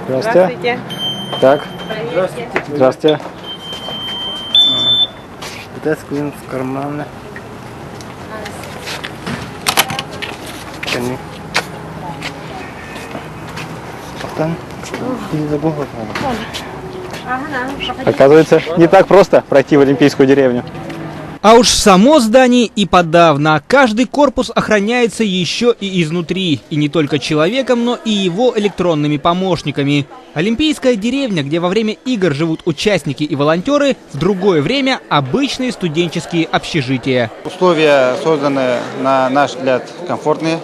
Здравствуйте. Так. Здравствуйте. Здравствуйте. Это скрин в кармане. Оказывается, не так просто пройти в Олимпийскую деревню. А уж само здание и подавно. Каждый корпус охраняется еще и изнутри. И не только человеком, но и его электронными помощниками. Олимпийская деревня, где во время игр живут участники и волонтеры, в другое время обычные студенческие общежития. Условия созданы, на наш взгляд, комфортные.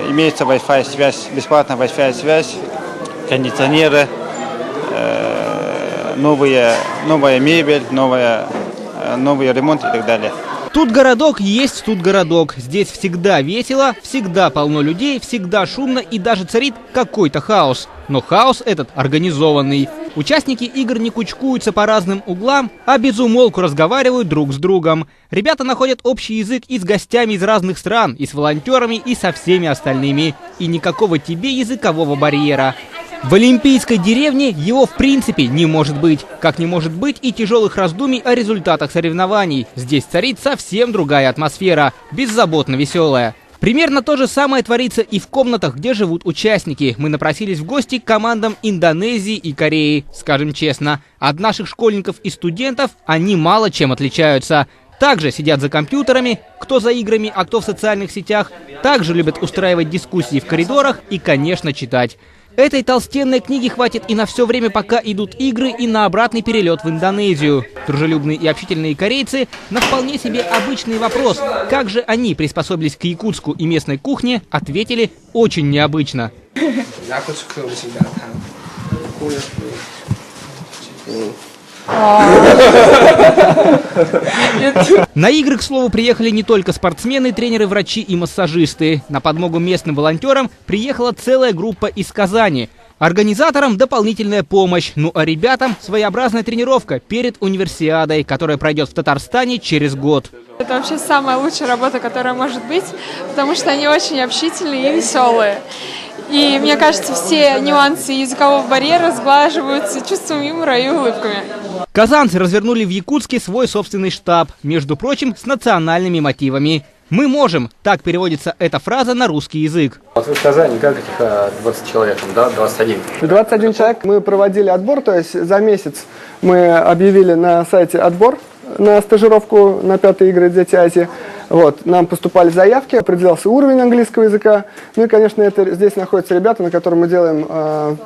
Имеется Wi-Fi связь, бесплатная Wi-Fi связь, кондиционеры, новая мебель, новый ремонт и так далее. Тут городок есть тут городок. Здесь всегда весело, всегда полно людей, всегда шумно и даже царит какой-то хаос. Но хаос этот организованный. Участники игр не кучкуются по разным углам, а безумолку разговаривают друг с другом. Ребята находят общий язык и с гостями из разных стран, и с волонтерами, и со всеми остальными. И никакого тебе языкового барьера. В Олимпийской деревне его в принципе не может быть. Как не может быть и тяжелых раздумий о результатах соревнований. Здесь царит совсем другая атмосфера, беззаботно веселая. Примерно то же самое творится и в комнатах, где живут участники. Мы напросились в гости к командам Индонезии и Кореи. Скажем честно, от наших школьников и студентов они мало чем отличаются. Также сидят за компьютерами, кто за играми, а кто в социальных сетях. Также любят устраивать дискуссии в коридорах и, конечно, читать. Этой толстенной книги хватит и на все время, пока идут игры, и на обратный перелет в Индонезию. Дружелюбные и общительные корейцы на вполне себе обычный вопрос, как же они приспособились к якутску и местной кухне, ответили очень необычно. На игры, к слову, приехали не только спортсмены, тренеры, врачи и массажисты. На подмогу местным волонтерам приехала целая группа из Казани. Организаторам дополнительная помощь, ну а ребятам своеобразная тренировка перед универсиадой, которая пройдет в Татарстане через год. Это вообще самая лучшая работа, которая может быть, потому что они очень общительные и веселые. И мне кажется, все нюансы языкового барьера сглаживаются чувством юмора и улыбками. Казанцы развернули в Якутске свой собственный штаб, между прочим, с национальными мотивами. «Мы можем» – так переводится эта фраза на русский язык. Вот вы в Казани, как этих 20 человек, да, 21? 21 человек. Мы проводили отбор, то есть за месяц мы объявили на сайте отбор на стажировку на 5-е игры «Дети Азии». Вот, нам поступали заявки, определялся уровень английского языка. Ну и, конечно, здесь находятся ребята, на которых мы делаем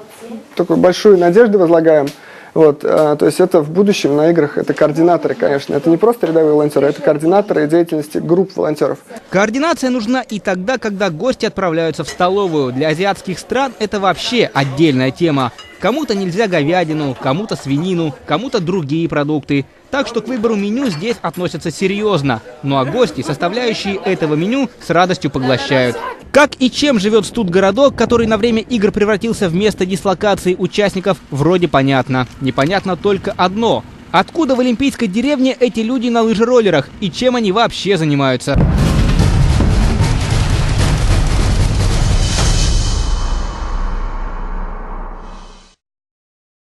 такую большую надежду, возлагаем. Вот, то есть это в будущем на играх, это координаторы, конечно. Это не просто рядовые волонтеры, это координаторы деятельности групп волонтеров. Координация нужна и тогда, когда гости отправляются в столовую. Для азиатских стран это вообще отдельная тема. Кому-то нельзя говядину, кому-то свинину, кому-то другие продукты. Так что к выбору меню здесь относятся серьезно. Ну а гости, составляющие этого меню, с радостью поглощают. Как и чем живет студгородок, который на время игр превратился в место дислокации участников, вроде понятно. Непонятно только одно. Откуда в Олимпийской деревне эти люди на лыжероллерах и чем они вообще занимаются?